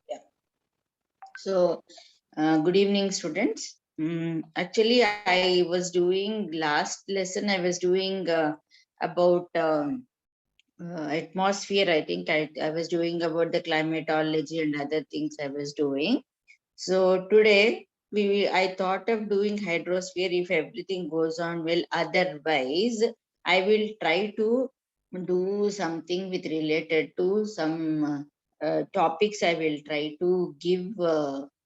Yeah. So, good evening, students. Actually, I was doing last lesson. I was doing about atmosphere. I think I was doing about the climatology and other things I was doing. So today I thought of doing hydrosphere if everything goes on well. Otherwise, I will try to do something with related to some topics. I will try to give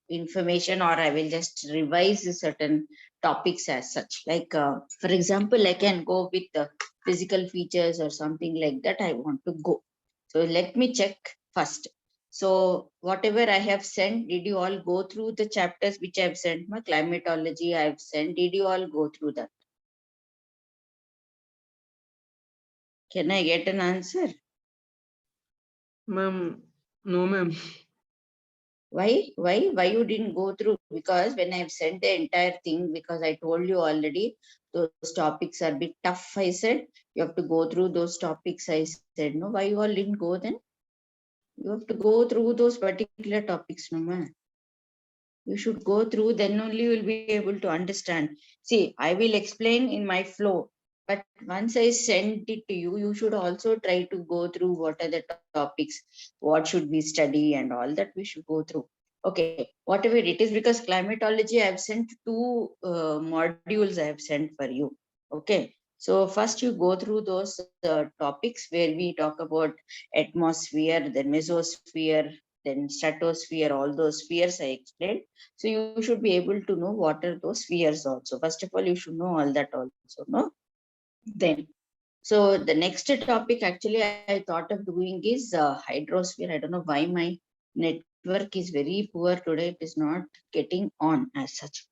information, or I will just revise certain topics as such. Like, for example, I can go with the physical features or something like that. I want to go. So let me check first. So whatever I have sent, did you all go through the chapters which I have sent? My climatology I have sent. Did you all go through that? Can I get an answer? Ma'am, no ma'am. Why? Why you didn't go through? Because when I have sent the entire thing, because I told you already, those topics are a bit tough. I said you have to go through those topics. I said no. Why you all didn't go then? You have to go through those particular topics, no man. You should go through, then only you will be able to understand. See, I will explain in my flow, but once I send it to you, you should also try to go through what are the topics, what should we study, and all that we should go through. Okay, whatever it is, because climatology I have sent two modules I have sent for you. Okay, so first you go through those topics where we talk about atmosphere, the mesosphere, then stratosphere, all those spheres I explained. So you should be able to know what are those spheres also. First of all, you should know all that also, no? Then, so the next topic actually I thought of doing is hydrosphere. I don't know why my network is very poor today. It is not getting on as such.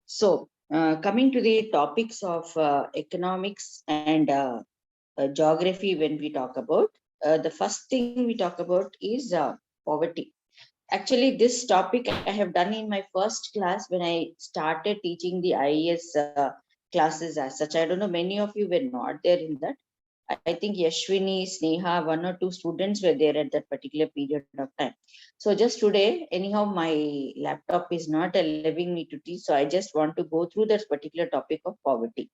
So coming to the topics of economics and geography, when we talk about, the first thing we talk about is poverty. Actually, this topic I have done in my first class when I started teaching the IAS classes as such. I don't know, many of you were not there in that. I think Yashwini, Sneha, one or two students were there at that particular period of time. So just today, anyhow, my laptop is not allowing me to teach. So I just want to go through that particular topic of poverty.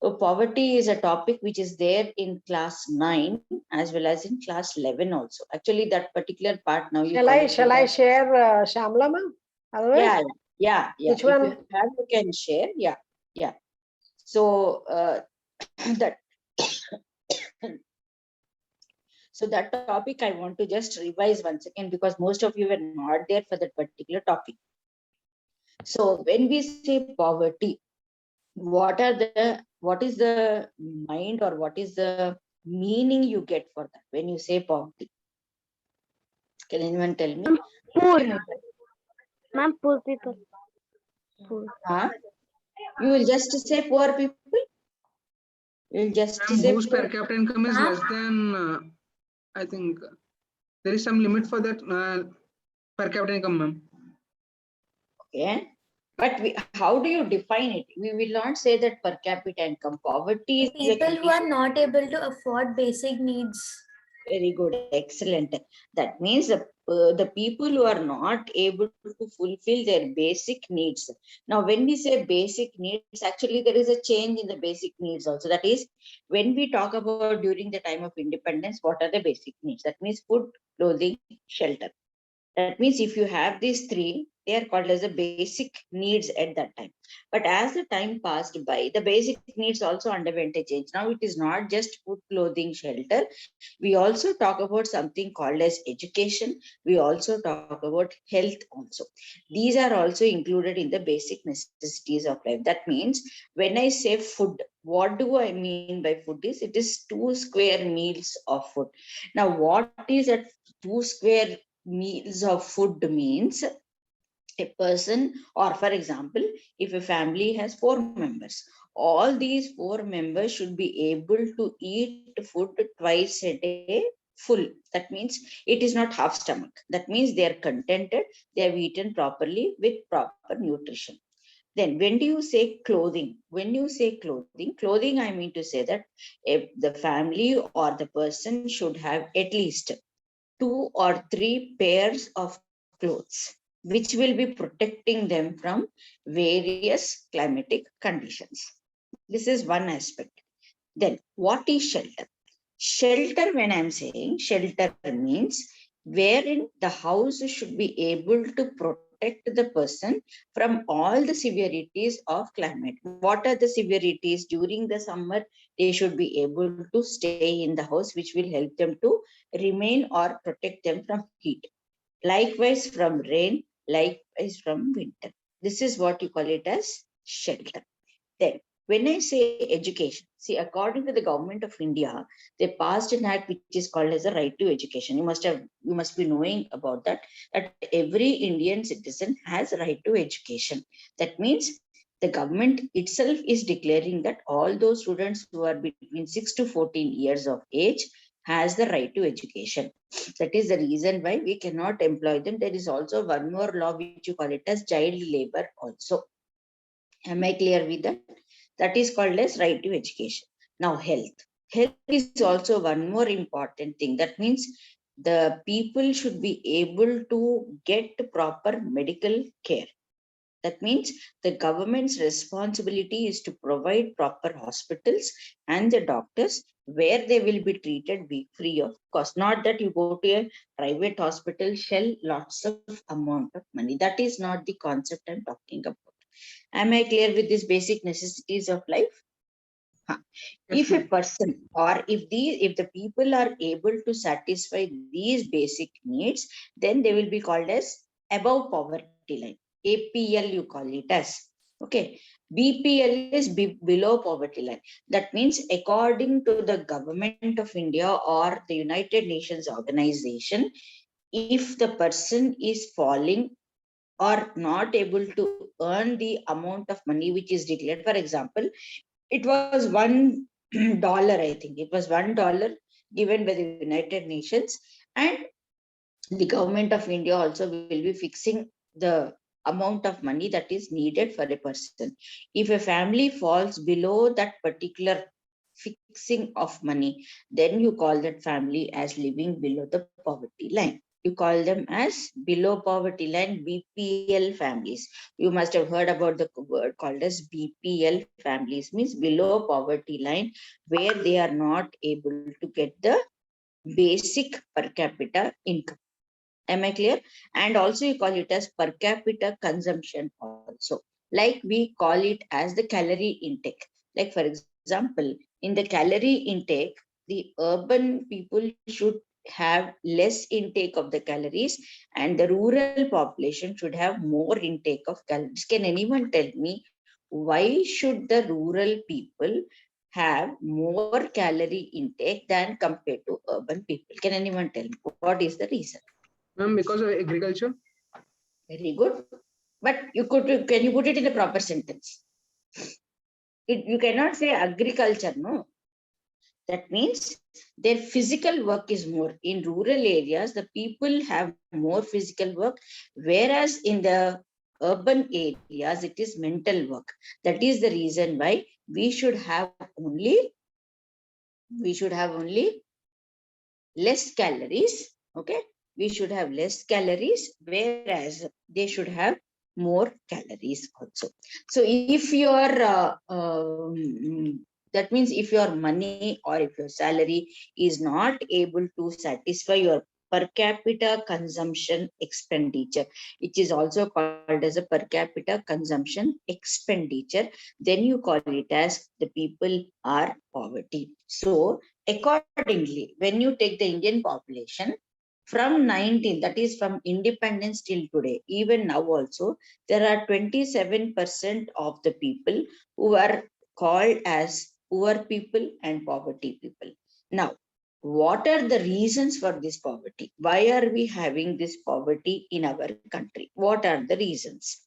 So poverty is a topic which is there in class 9 as well as in class 11 also. Actually, that particular part now you Shall I share Shamla ma'am? Yeah. Which If one? you have, you can share. Yeah. So that so that topic I want to just revise once again because most of you were not there for that particular topic. So when we say poverty, what is the mind or what is the meaning you get for that when you say poverty? Can anyone tell me? Poor. Ma'am, poor people. Poor. You will just say poor people? You will just say Whose poor? per capita income is less than, I think, there is some limit for that per capita income, ma'am. Okay. But how do you define it? We will not say that per capita income. Poverty is people who are not able to afford basic needs. Very good, excellent. That means the people who are not able to fulfill their basic needs. Now, when we say basic needs, actually there is a change in the basic needs also. That is, when we talk about during the time of independence, what are the basic needs? That means food, clothing, shelter. That means if you have these three, they are called as the basic needs at that time. But as the time passed by, the basic needs also underwent a change. Now it is not just food, clothing, shelter. We also talk about something called as education. We also talk about health also. These are also included in the basic necessities of life. That means when I say food, what do I mean by food is it is 2 square meals of food. Now, what is a 2 square meals of food means? A person, or for example, if a family has 4 members, all these 4 members should be able to eat food twice a day full. That means it is not half stomach. That means they are contented, they have eaten properly with proper nutrition. Then when do you say clothing? When you say clothing, I mean to say that if the family or the person should have at least 2 or 3 pairs of clothes, which will be protecting them from various climatic conditions. This is one aspect. Then what is shelter? Shelter, when I'm saying shelter, means wherein the house should be able to protect the person from all the severities of climate. What are the severities? During the summer, they should be able to stay in the house, which will help them to remain or protect them from heat. Likewise from rain, likewise from winter. This is what you call it as shelter. Then, when I say education, see, according to the government of India, they passed an act which is called as a right to education. You must be knowing about that, that every Indian citizen has a right to education. That means the government itself is declaring that all those students who are between 6 to 14 years of age has the right to education. That is the reason why we cannot employ them. There is also one more law which you call it as child labor also. Am I clear with that? That is called as right to education. Now, health. Health is also one more important thing. That means the people should be able to get proper medical care. That means the government's responsibility is to provide proper hospitals and the doctors where they will be treated free of cost. Not that you go to a private hospital, shell lots of amount of money. That is not the concept I'm talking about. Am I clear with these basic necessities of life? If a person or if the people are able to satisfy these basic needs, then they will be called as above poverty line. APL you call it as. Okay. BPL is below poverty line. That means according to the government of India or the United Nations organization, if the person is falling or not able to earn the amount of money which is declared, for example, it was $1, I think it was $1 given by the United Nations, and the government of India also will be fixing the amount of money that is needed for a person. If a family falls below that particular fixing of money, then you call that family as living below the poverty line. You call them as below poverty line, BPL families. You must have heard about the word called as BPL families, means below poverty line, where they are not able to get the basic per capita income. Am I clear? And also you call it as per capita consumption also. Like we call it as the calorie intake. Like for example, in the calorie intake, the urban people should have less intake of the calories and the rural population should have more intake of calories. Can anyone tell me why should the rural people have more calorie intake than compared to urban people? Can anyone tell me what is the reason? Ma'am, because of agriculture. Very good. But can you put it in a proper sentence? You cannot say agriculture, no. That means their physical work is more. In rural areas, the people have more physical work, whereas in the urban areas, it is mental work. That is the reason why we should have only less calories. Okay. We should have less calories, whereas they should have more calories also. So if your that means if your money or if your salary is not able to satisfy your per capita consumption expenditure, which is also called as a per capita consumption expenditure, then you call it as the people are poverty. So accordingly, when you take the Indian population, from 19, that is from independence till today, even now also, there are 27% of the people who are called as poor people and poverty people. Now, what are the reasons for this poverty? Why are we having this poverty in our country? What are the reasons?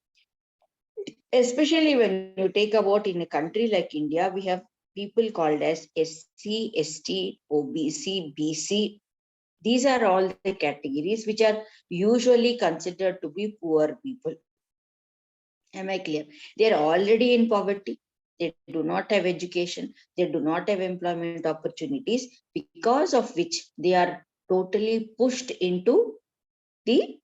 Especially when you take about in a country like India, we have people called as SC, ST, OBC, BC. These are all the categories which are usually considered to be poor people. Am I clear? They are already in poverty. They do not have education. They do not have employment opportunities, because of which they are totally pushed into the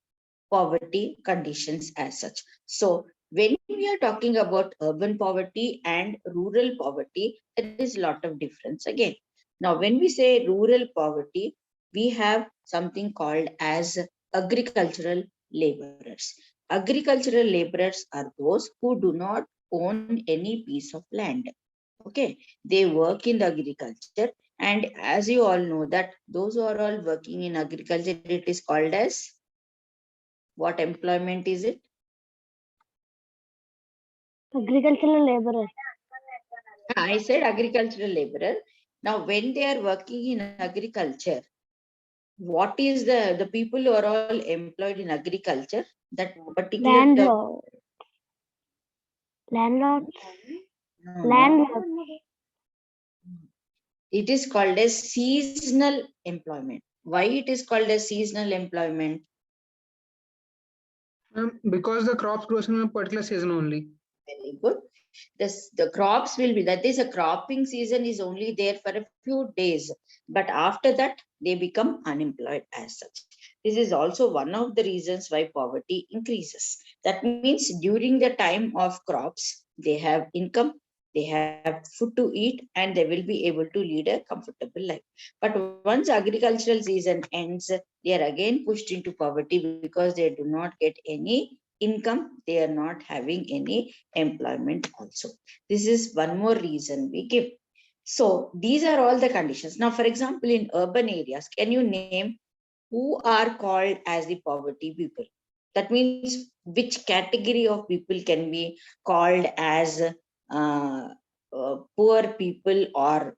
poverty conditions as such. So when we are talking about urban poverty and rural poverty, there is a lot of difference again. Now, when we say rural poverty, we have something called as agricultural laborers. Agricultural laborers are those who do not own any piece of land. Okay, they work in the agriculture, and as you all know that those who are all working in agriculture, it is called as what employment is it? Agricultural laborers. I said agricultural laborer. Now, when they are working in agriculture, what is the people who are all employed in agriculture? That particular Landlord. Landlord. no, Landlord. it is called as seasonal employment. Why it is called as seasonal employment? Because the crops grows in a particular season only. Very good. The crops will be, that is, a cropping season is only there for a few days, but after that they become unemployed as such. This is also one of the reasons why poverty increases. That means during the time of crops, they have income, they have food to eat, and they will be able to lead a comfortable life. But once agricultural season ends, they are again pushed into poverty because they do not get any income, they are not having any employment also. This is one more reason we give. So these are all the conditions. Now, for example, in urban areas, can you name who are called as the poverty people? That means which category of people can be called as poor people or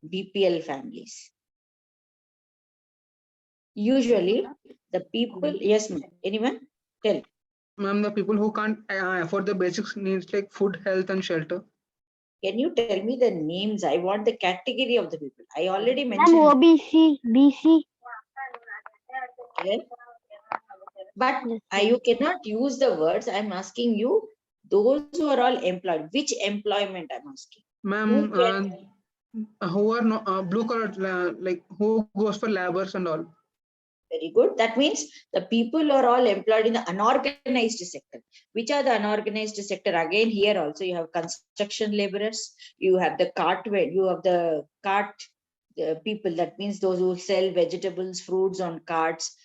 BPL families? Usually, the people, yes, ma'am. Anyone? Tell. Ma'am, the people who can't afford the basic needs like food, health, and shelter. Can you tell me the names? I want the category of the people. I already Ma'am, mentioned. OBC, BC. Okay. But Yes, you cannot use the words. I'm asking you, those who are all employed, which employment I'm asking? Ma'am, Who can, who are no, blue collar, like who goes for laborers and all. very good. That means the people are all employed in the unorganized sector. Which are the unorganized sector? Again, here also you have construction laborers, you have the cart, you have the cart people. That means those who sell vegetables, fruits on carts,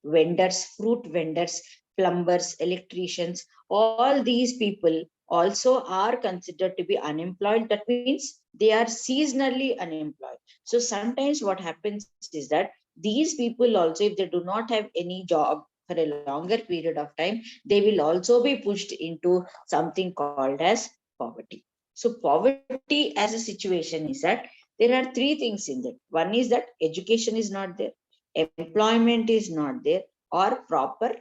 vendors, fruit vendors, plumbers, electricians. All these people also are considered to be unemployed. That means they are seasonally unemployed. So sometimes what happens is that these people also, if they do not have any job for a longer period of time, they will also be pushed into something called as poverty. So poverty as a situation is that there are three things in that. One is that education is not there, employment is not there, or proper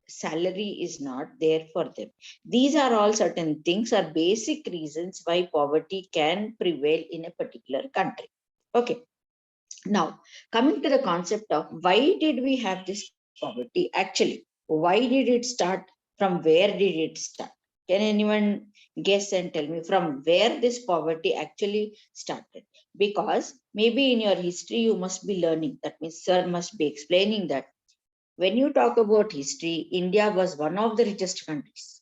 salary is not there for them. These are all certain things, are basic reasons why poverty can prevail in a particular country. Okay. Now, coming to the concept of why did we have this poverty? Actually, why did it start? From where did it start? Can anyone guess and tell me from where this poverty actually started? Because maybe in your history you must be learning. That means sir must be explaining that when you talk about history, India was one of the richest countries.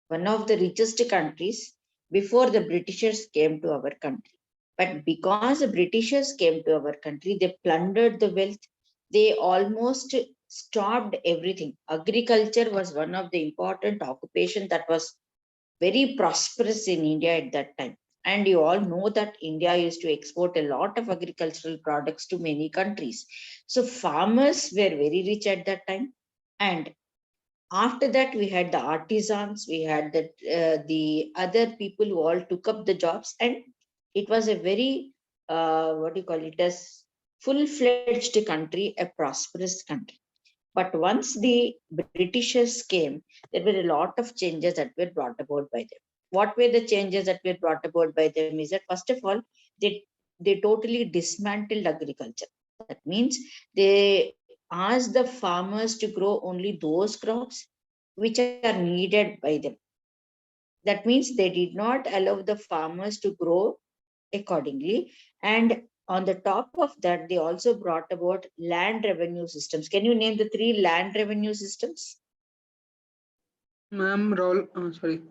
One of the richest countries before the Britishers came to our country. But because the Britishers came to our country, they plundered the wealth. They almost stopped everything. Agriculture was one of the important occupation that was very prosperous in India at that time. And you all know that India used to export a lot of agricultural products to many countries. So farmers were very rich at that time. And after that, we had the artisans, we had the other people who all took up the jobs, and it was a very, what do you call it, as full-fledged country, a prosperous country. But once the Britishers came, there were a lot of changes that were brought about by them. What were the changes that were brought about by them is that, first of all, they totally dismantled agriculture. That means they asked the farmers to grow only those crops which are needed by them. That means they did not allow the farmers to grow accordingly, and on the top of that, they also brought about land revenue systems. Can you name the 3 land revenue systems? Ma'am, sorry.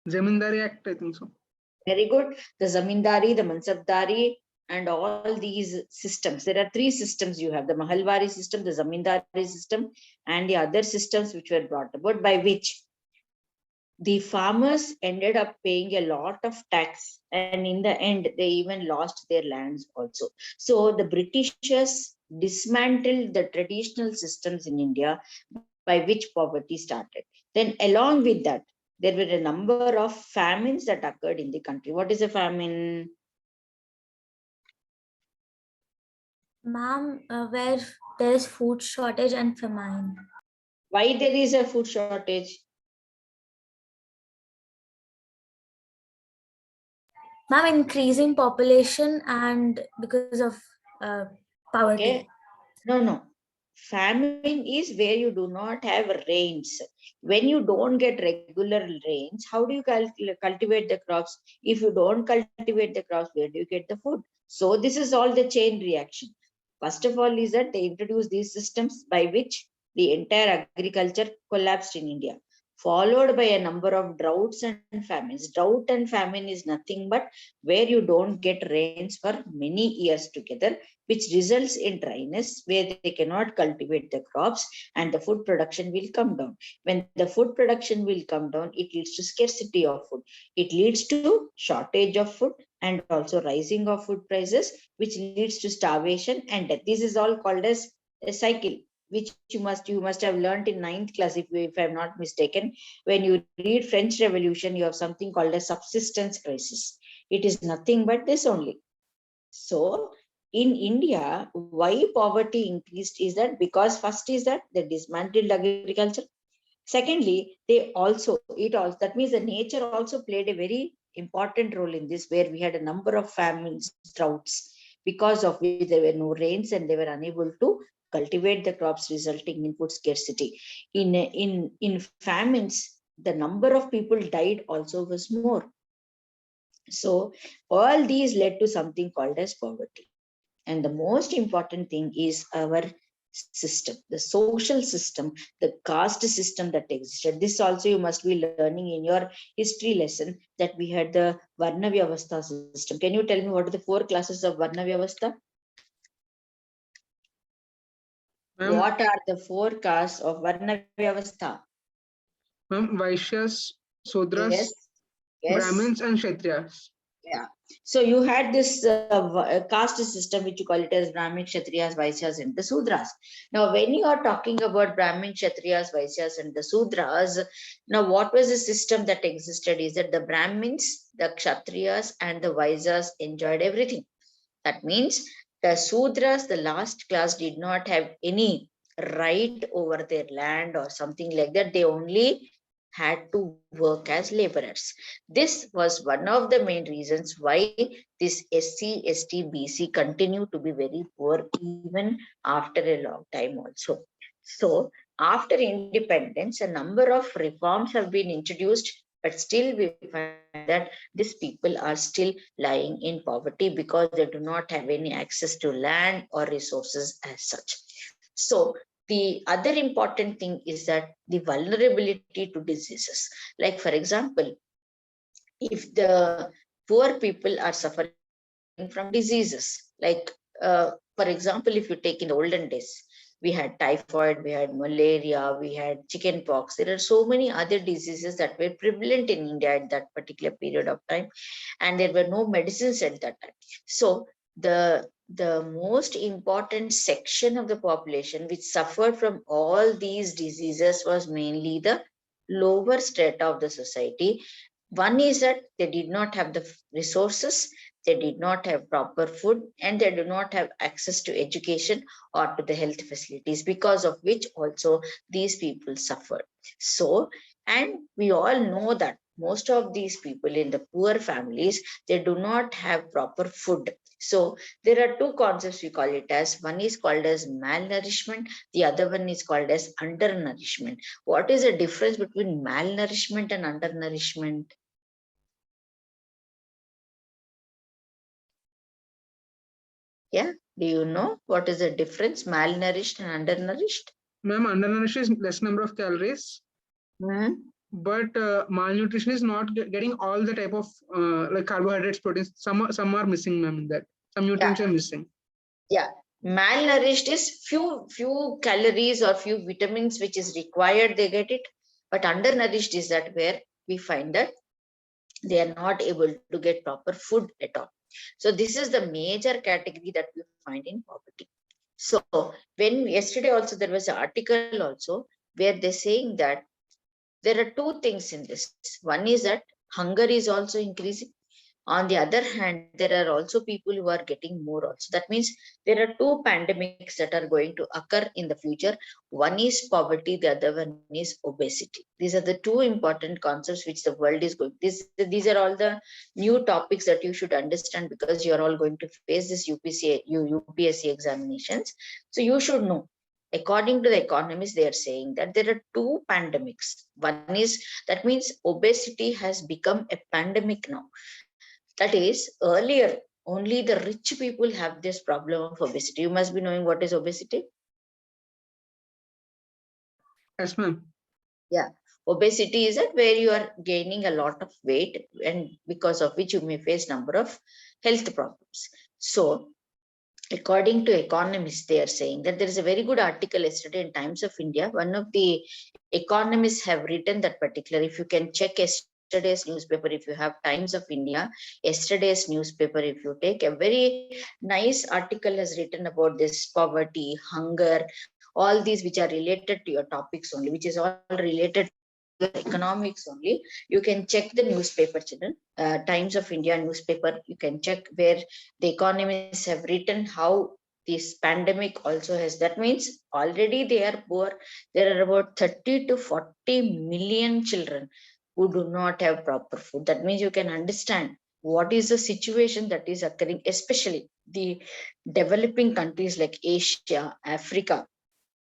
Zamindari Act, I think so. Very good. The Zamindari, the Mansabdari, and all these systems. There are 3 systems you have: the Mahalwari system, the Zamindari system, and the other systems which were brought about, by which the farmers ended up paying a lot of tax, and in the end, they even lost their lands also. So the Britishers dismantled the traditional systems in India by which poverty started. Then, along with that, there were a number of famines that occurred in the country. What is a famine? Ma'am, where there is food shortage and famine. Why there is a food shortage? Ma'am, increasing population and because of poverty. Okay. No. Famine is where you do not have rains. When you don't get regular rains, how do you cultivate the crops? If you don't cultivate the crops, where do you get the food? So this is all the chain reaction. First of all is that they introduced these systems by which the entire agriculture collapsed in India, followed by a number of droughts and famines. Drought and famine is nothing but where you don't get rains for many years together, which results in dryness where they cannot cultivate the crops, and the food production will come down. When the food production will come down, it leads to scarcity of food. It leads to shortage of food and also rising of food prices, which leads to starvation and death. This is all called as a cycle, which you must have learned in 9th class, if I'm not mistaken. When you read French Revolution, you have something called a subsistence crisis. It is nothing but this only. So in India, why poverty increased is that because first is that they dismantled agriculture. Secondly, that means the nature also played a very important role in this, where we had a number of famines, droughts, because of which there were no rains and they were unable to cultivate the crops, resulting in food scarcity. In famines, the number of people died also was more. So all these led to something called as poverty. And the most important thing is our system, the social system, the caste system that existed. This also you must be learning in your history lesson, that we had the Varna Vyavastha system. Can you tell me what are the 4 classes of Varna Vyavastha? What are the 4 castes of Varna Vyavastha? Ma'am, Vaishyas, Sudras, Yes. Brahmins, and Kshatriyas. Yeah. So you had this caste system, which you call it as Brahmin, Kshatriyas, Vaishyas, and the Sudras. Now, when you are talking about Brahmin, Kshatriyas, Vaishyas, and the Sudras, now what was the system that existed is that the Brahmins, the Kshatriyas, and the Vaishyas enjoyed everything. That means the Sudras, the last class, did not have any right over their land or something like that. They only had to work as laborers. This was one of the main reasons why this SC, ST, BC continue to be very poor even after a long time also. So after independence, a number of reforms have been introduced, but still we find that these people are still lying in poverty because they do not have any access to land or resources as such. So the other important thing is that the vulnerability to diseases. Like, for example, if the poor people are suffering from diseases, like, for example, if you take in the olden days, we had typhoid, we had malaria, we had chicken pox. There are so many other diseases that were prevalent in India at that particular period of time, and there were no medicines at that time. So the most important section of the population which suffered from all these diseases was mainly the lower strata of the society. One is that they did not have the resources, they did not have proper food, and they do not have access to education or to the health facilities, because of which also these people suffered. So, and we all know that most of these people in the poor families, they do not have proper food. So there are 2 concepts we call it as. One is called as malnourishment, the other one is called as undernourishment. What is the difference between malnourishment and undernourishment? Yeah. Do you know what is the difference? Malnourished and undernourished? Ma'am, undernourished is less number of calories, Hmm? but malnutrition is not getting all the type of like carbohydrates, proteins. Some are missing, ma'am. In that some nutrients are missing. Yeah. Malnourished is few calories or few vitamins which is required, they get it. But undernourished is that where we find that they are not able to get proper food at all. So this is the major category that we find in poverty. So when yesterday also there was an article also where they're saying that there are two things in this. One is that hunger is also increasing. On the other hand, there are also people who are getting more also. That means there are two pandemics that are going to occur in the future. One is poverty, the other one is obesity. These are the two important concepts which the world is going. These are all the new topics that you should understand because you are all going to face this UPSC examinations. So you should know. According to the economists, they are saying that there are two pandemics. One is, that means obesity has become a pandemic now. That is, earlier, only the rich people have this problem of obesity. You must be knowing what is obesity. Yes, ma'am. Yeah. Obesity is that where you are gaining a lot of weight and because of which you may face number of health problems. So according to economists, they are saying that there is a very good article yesterday in Times of India. One of the economists have written that particular, if you can check yesterday's newspaper, if you have Times of India, yesterday's newspaper, if you take a very nice article has written about this poverty, hunger, all these which are related to your topics only, which is all related to economics only. You can check the newspaper, children, Times of India newspaper. You can check where the economists have written how this pandemic also has. That means already they are poor. There are about 30 to 40 million children who do not have proper food. That means you can understand what is the situation that is occurring, especially the developing countries like Asia, Africa.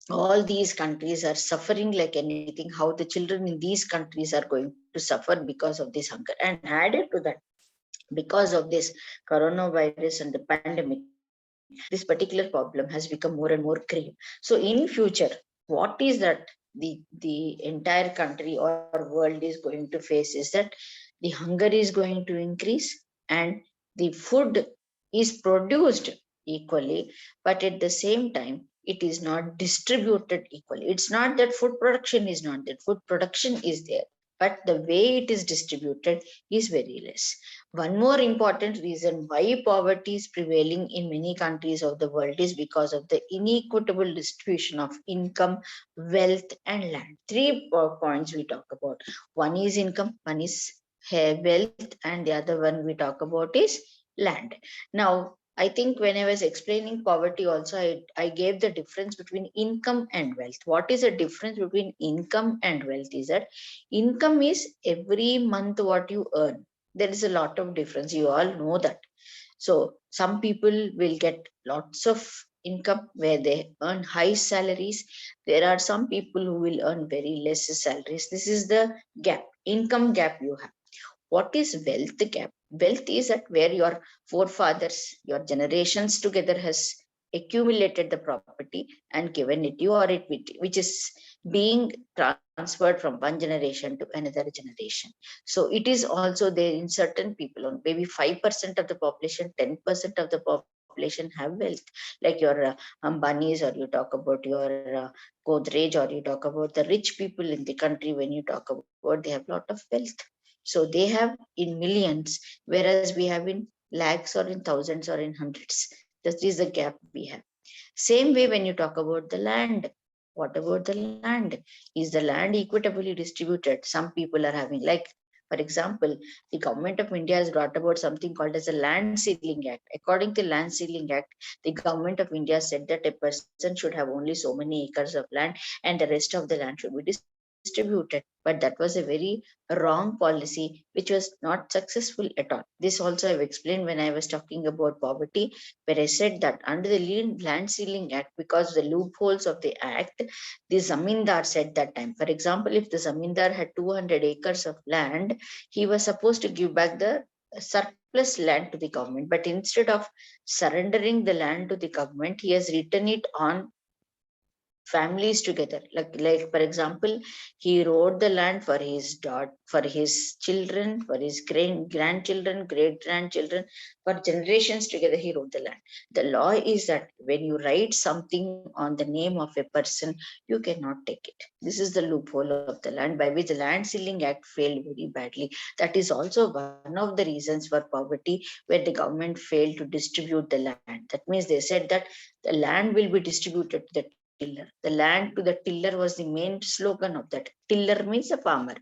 All these countries are suffering like anything. How the children in these countries are going to suffer because of this hunger. And added to that, because of this coronavirus and the pandemic, this particular problem has become more and more grave. So in future, what is that the entire country or world is going to face is that the hunger is going to increase and the food is produced equally, but at the same time it is not distributed equally. It's not that food production is not there. Food production is there, but the way it is distributed is very less. One more important reason why poverty is prevailing in many countries of the world is because of the inequitable distribution of income, wealth, and land. Three points we talk about. One is income, one is wealth, and the other one we talk about is land. Now, I think when I was explaining poverty also, I gave the difference between income and wealth. What is the difference between income and wealth is that income is every month what you earn. There is a lot of difference. You all know that. So some people will get lots of income where they earn high salaries. There are some people who will earn very less salaries. This is the gap, income gap you have. What is wealth gap? Wealth is at where your forefathers, your generations together has accumulated the property and given it you, or it which is being transferred from one generation to another generation. So it is also there in certain people, on maybe 5% of the population, 10% of the population have wealth, like your Ambanis, or you talk about your Godrej, or you talk about the rich people in the country. When you talk about, they have a lot of wealth. So they have in millions, whereas we have in lakhs or in thousands or in hundreds. That is the gap we have. Same way when you talk about the land. What about the land? Is the land equitably distributed? Some people are having, like, for example, the government of India has brought about something called as a Land Ceiling Act. According to Land Ceiling Act, the government of India said that a person should have only so many acres of land and the rest of the land should be distributed. But that was a very wrong policy, which was not successful at all. This also I've explained when I was talking about poverty, where I said that under the Land Ceiling Act, because the loopholes of the act, the zamindar said that time. For example, if the zamindar had 200 acres of land, he was supposed to give back the surplus land to the government, but instead of surrendering the land to the government, he has written it on families together. Like for example, he wrote the land for his daughter, for his children, for his grandchildren, great grandchildren, for generations together. He wrote the land. The law is that when you write something on the name of a person, you cannot take it. This is the loophole of the land, by which the Land Sealing Act failed very badly. That is also one of the reasons for poverty, where the government failed to distribute the land. That means they said that the land will be distributed to the tiller. The land to the tiller was the main slogan of that. Tiller means a farmer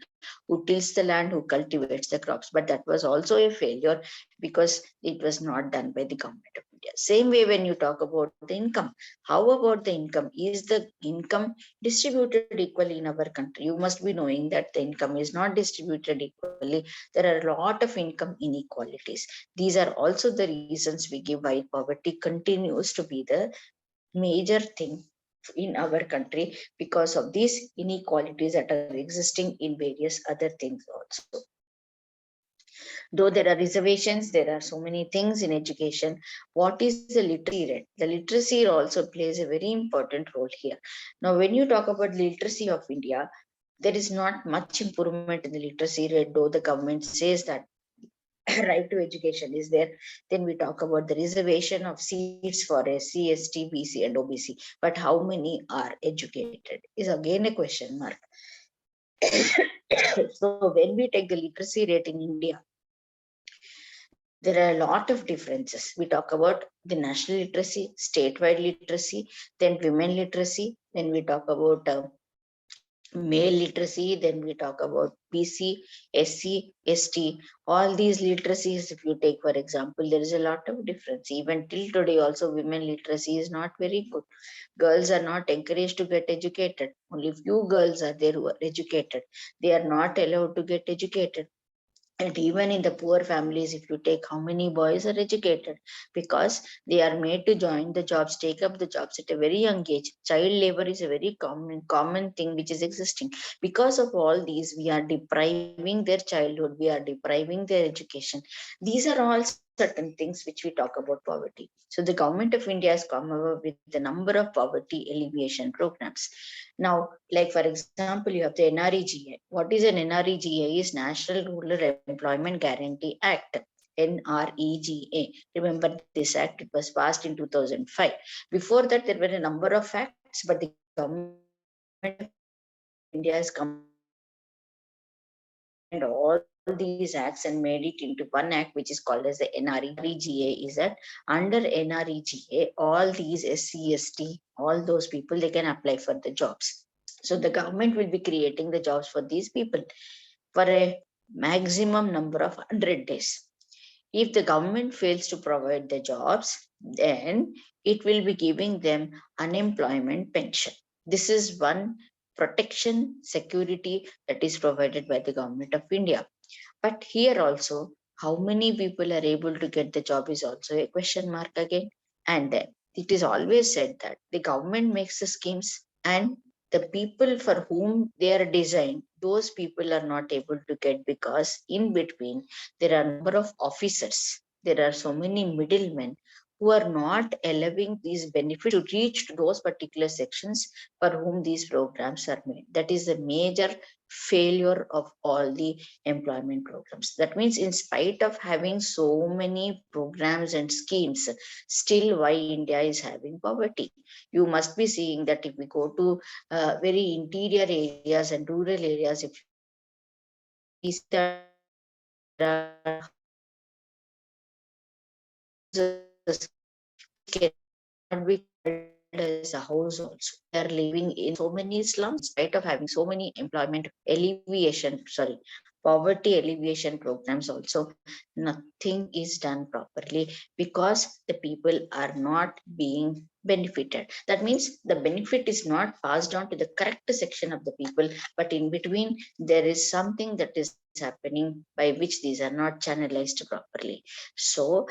who tills the land, who cultivates the crops. But that was also a failure because it was not done by the government of India. Same way when you talk about the income. How about the income? Is the income distributed equally in our country? You must be knowing that the income is not distributed equally. There are a lot of income inequalities. These are also the reasons we give why poverty continues to be the major thing in our country, because of these inequalities that are existing in various other things also. Though there are reservations, there are so many things in education. What is the literacy rate? The literacy also plays a very important role here. Now, when you talk about literacy of India, there is not much improvement in the literacy rate, though the government says that right to education is there. Then we talk about the reservation of seats for SC, ST, BC and OBC. But how many are educated is again a question mark. So when we take the literacy rate in India, there are a lot of differences. We talk about the national literacy, statewide literacy, then women literacy, then we talk about male literacy, then we talk about BC, SC, ST, all these literacies. If you take, for example, there is a lot of difference. Even till today also, women literacy is not very good. Girls are not encouraged to get educated. Only few girls are there who are educated. They are not allowed to get educated. And even in the poor families, if you take, how many boys are educated? Because they are made to join the jobs, take up the jobs at a very young age. Child labor is a very common thing which is existing. Because of all these, we are depriving their childhood, we are depriving their education. These are all certain things which we talk about poverty. So the government of India has come up with a number of poverty alleviation programs. Now, like for example, you have the NREGA. What is an NREGA? Is National Rural Employment Guarantee Act. NREGA. Remember this act, it was passed in 2005. Before that, there were a number of acts, but the government of India has come and all these acts and made it into one act, which is called as the NREGA. Is that under NREGA, all these SC, ST, all those people, they can apply for the jobs. So the government will be creating the jobs for these people for a maximum number of 100 days. If the government fails to provide the jobs, then it will be giving them unemployment pension. This is one protection, security that is provided by the government of India. But here also, how many people are able to get the job is also a question mark again. And then it is always said that the government makes the schemes, and the people for whom they are designed, those people are not able to get, because in between there are a number of officers, there are so many middlemen who are not allowing these benefits to reach to those particular sections for whom these programs are made. That is the major failure of all the employment programs. That means in spite of having so many programs and schemes, still why India is having poverty. You must be seeing that if we go to very interior areas and rural areas, if we see that cannot be called as a house also. They are living in so many slums, in spite of having so many employment alleviation, poverty alleviation programs also, nothing is done properly because the people are not being benefited. That means the benefit is not passed on to the correct section of the people, but in between there is something that is happening by which these are not channelized properly. So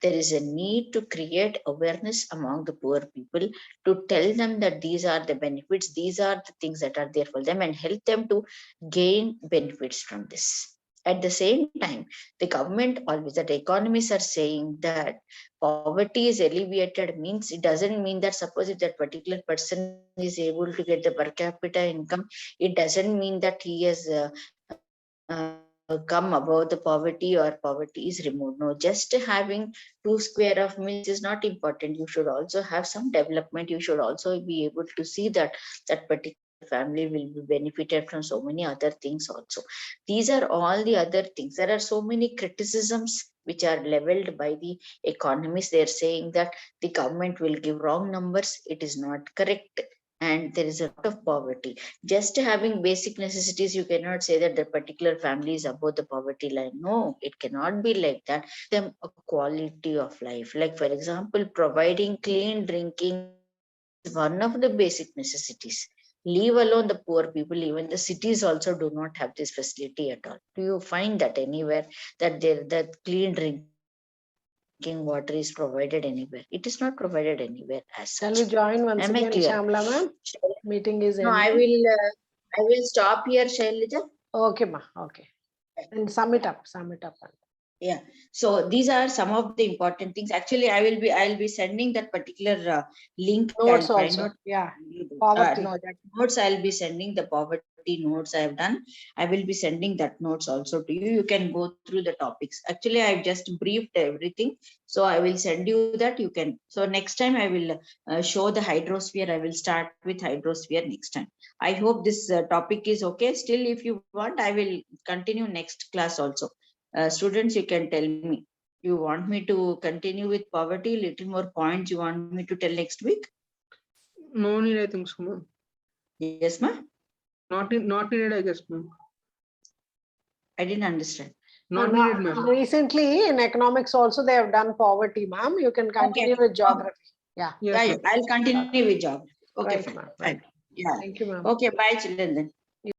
there is a need to create awareness among the poor people, to tell them that these are the benefits, these are the things that are there for them, and help them to gain benefits from this. At the same time, the government always, that economists are saying that poverty is alleviated means it doesn't mean that suppose if that particular person is able to get the per capita income, it doesn't mean that he has come above the poverty or poverty is removed. No, just having 2 square of meals is not important. You should also have some development. You should also be able to see that that particular family will be benefited from so many other things also. These are all the other things. There are so many criticisms which are leveled by the economists. They're saying that the government will give wrong numbers. It is not correct. And there is a lot of poverty. Just having basic necessities, you cannot say that the particular family is above the poverty line. No, it cannot be like that. Them a quality of life. Like for example, providing clean drinking is one of the basic necessities. Leave alone the poor people, even the cities also do not have this facility at all. Do you find that anywhere that there that clean drinking water is provided anywhere? It is not provided anywhere as Shall such. we join once Am I again, clear? Shamla ma'am? Meeting is No, ending. I will stop here, Shailija. Okay, ma. Okay. And sum it up. Yeah. So these are some of the important things. Actually, I'll be sending that particular link. Notes I'll find also. out. Yeah. Poverty. No, that notes I'll be sending the poverty notes I have done. I will be sending that notes also to you. You can go through the topics. Actually, I've just briefed everything. So I will send you that. You can. So next time I will show the hydrosphere. I will start with hydrosphere next time. I hope this topic is okay. Still, if you want, I will continue next class also. Students, you can tell me. You want me to continue with poverty? Little more points you want me to tell next week? No need, I think so, ma'am. Yes, ma. Not needed, I guess, ma'am. I didn't understand. Not No, needed, ma'am. recently in economics also they have done poverty, ma'am. You can continue with geography. Yeah. Yes, Yeah, ma'am. I'll continue with job. Okay, Right, fine. ma'am. Fine. Right. Yeah. Thank you, ma'am. Okay, bye, children then.